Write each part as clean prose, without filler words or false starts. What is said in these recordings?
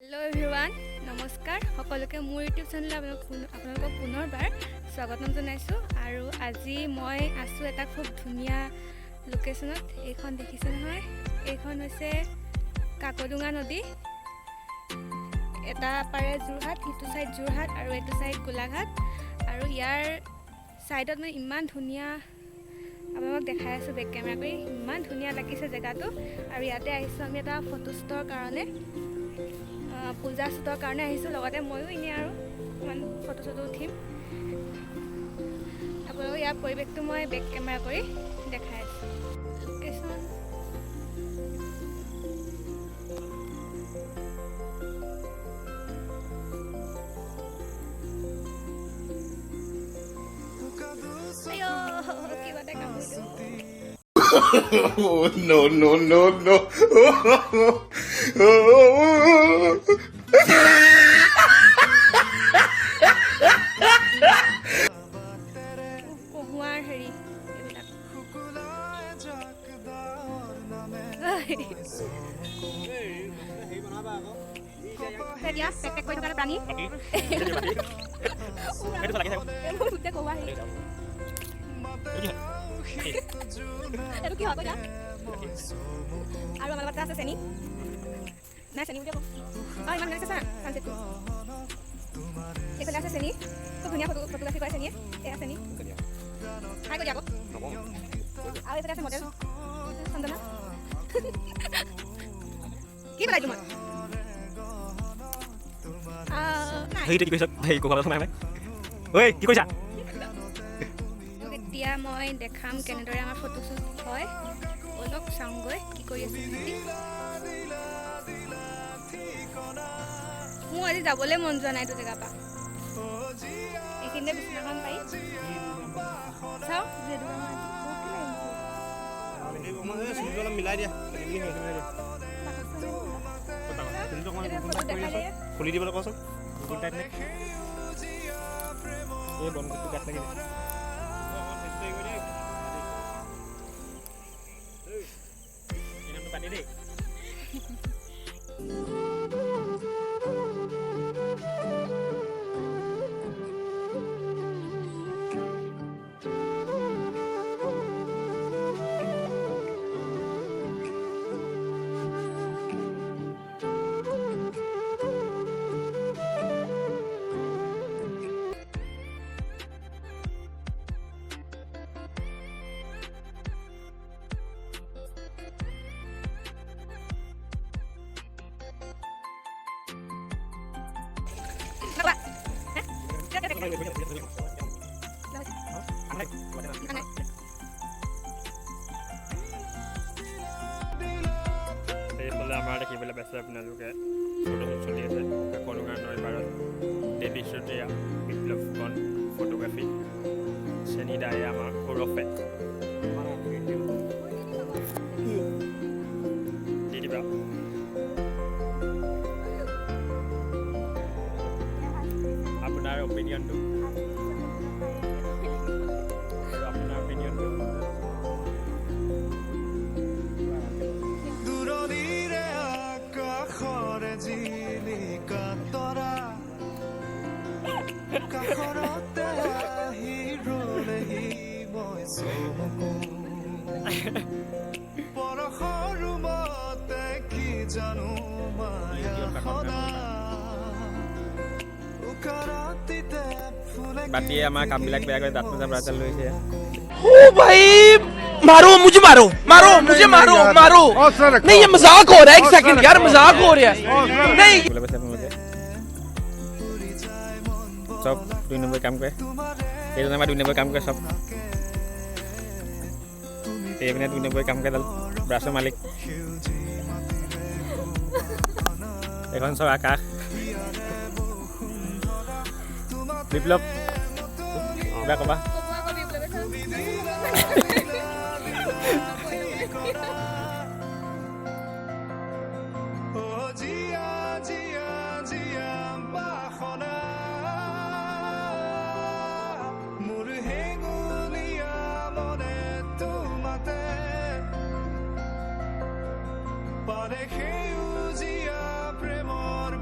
Hello' everyone নমস্কাৰ সকলোকে মোৰ ইউটিউব চেনেল আপোনালোকক পুনৰবাৰ স্বাগতম জনাইছোঁ আৰু আজি মই আছোঁ এটা খুব ধুনীয়া লোকেশ্যনত। এইখন দেখিছে নহয়, এইখন হৈছে কাকডোঙা নদী। এটা পাৰে যোৰহাট, সিটো ছাইড যোৰহাট আৰু এইটো ছাইড গোলাঘাট। আৰু ইয়াৰ ছাইডত মানে ইমান ধুনীয়া, আপোনালোকক দেখাই আছোঁ বেক কেমেৰা কৰি, ইমান ধুনীয়া লাগিছে জেগাটো। আৰু ইয়াতে আহিছোঁ আমি এটা ফটো শ্বুটৰ কাৰণে, পূজা শ্বুটৰ কাৰণে আহিছোঁ। লগতে ময়ো এনেই আৰু অকণমান ফটো শ্বটো উঠিম। আপোনালোকক ইয়াৰ পৰিৱেশটো মই বেক কেমেৰা কৰি দেখাই আছোঁ। লোকেশ্যন কিবা এটা কামুৰিলোঁ। Oh, no, no, no, no. কহুৱাৰ হেৰি এইবিলাক কৰি থকা প্ৰাণী এইটো কি হয় আৰু আমাৰ লগত আছে চেনি নাই, চেনি বুলি অঁ ইমান লাগিছে চা চানচেটটো। এইফালে আছে চেনি, খুব ধুনীয়া ফটোগ্ৰাফী কৰে চেনিয়ে। এয়া চেনি হাই কৰি আকৌ। আৰু এইফালে আছে মডেল চন্দনা। কি পেলাই তোমাৰ এতিয়া মই দেখাম কেনেদৰে আমাৰ ফটোশ্বুট হয়। অলপ চাওঁগৈ কি কৰি আছে সিহঁতি। মোৰ আজি যাবলৈ মন যোৱা নাই এইটো জেগাৰ পৰা। এইখিনিতে বিচনাখন পাৰি চাওঁ মিলাই দিয়া খুলি দিবলৈ কচোন। এই বনটো গাত লাগি পাতি দেই। এইফালে আমাৰ দেখিবলৈ পাইছে আপোনালোকে ফটোশ্বুট চলি আছে কাকডোঙা নৈ পাৰত। ডেইলি শ্বুটীয়া বিপ্লৱগণ ফটোগ্ৰাফী চেনি দায়ে আমাৰ সৌৰভে দি দিবা। আপোনাৰ অপিনিয়নটো বাতিয়ে আমাৰ কামবিলাক বেয়া কৰি দাঁত মোজা ব্ৰাজাল লৈছে। ओ भाई मारो मुझे, मारो मारो मुझे, मारो मारो। नहीं ये मजाक हो रहा है, एक सेकंड यार मजाक हो रहा है। नहीं চব 2 নম্বৰ কাম কৰে, এইজন আমাৰ 2 নম্বৰ কাম কৰে চব। এইপিনে 2 নম্বৰ কাম কৰে ব্ৰাছৰ মালিক। এখন চব আকাশ বিপ্লৱ কিবা ক'বা। পাৰে সেউজীয়া প্ৰেমৰ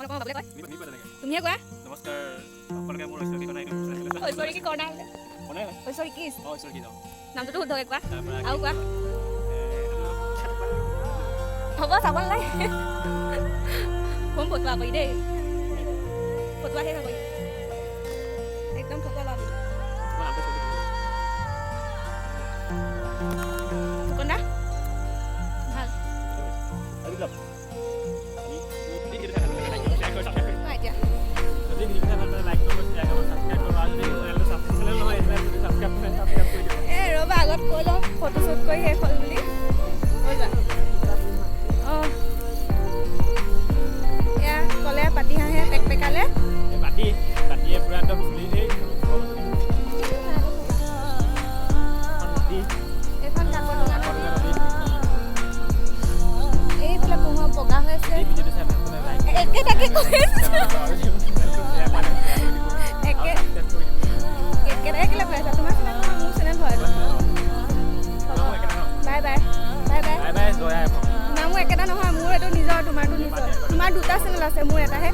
অকণ ক'বলৈ কয় নিব তেনেকৈ তুমিহে কোৱা নমস্কাৰ সকলোকে মোৰ ঐশ্বৰিক নাই ঐশ্বৰিকী কৰ্ণাৰ ঐশ্বৰিকী নামটোতো শুদ্ধকৈ কোৱা আৰু কোৱা হ'ব চাব নালাগে কম ফটোৱা কৰি দেই ফটোৱাহে হ'ব একদম ফটোৱা ল'ব ফুকন দা ভাল এতিয়া ৰ'বা আগত কৈ লওঁ ফটোশ্বুট কৰি শেষ হ'ল বুলি হৈ যা অঁ এয়া ক'লে পাতি হাঁহে পেক পেকালে পাতিয়ে পূৰা একদম ফুলি এইখন কাকডোঙা নদী এইফালে পোহৰ বগা হৈ আছে একেটাকে কৈ একেটাকে কেলৈ কৈ আছা তোমাৰ চেনেল নহয় মোৰ চেনেল হয় bye bye bye bye bye bye Jaya না মোৰ একেটা নহয় মোৰ এইটো নিজৰ তোমাৰটো নিজৰ তোমাৰ দুটা চেনেল আছে মোৰ এটাহে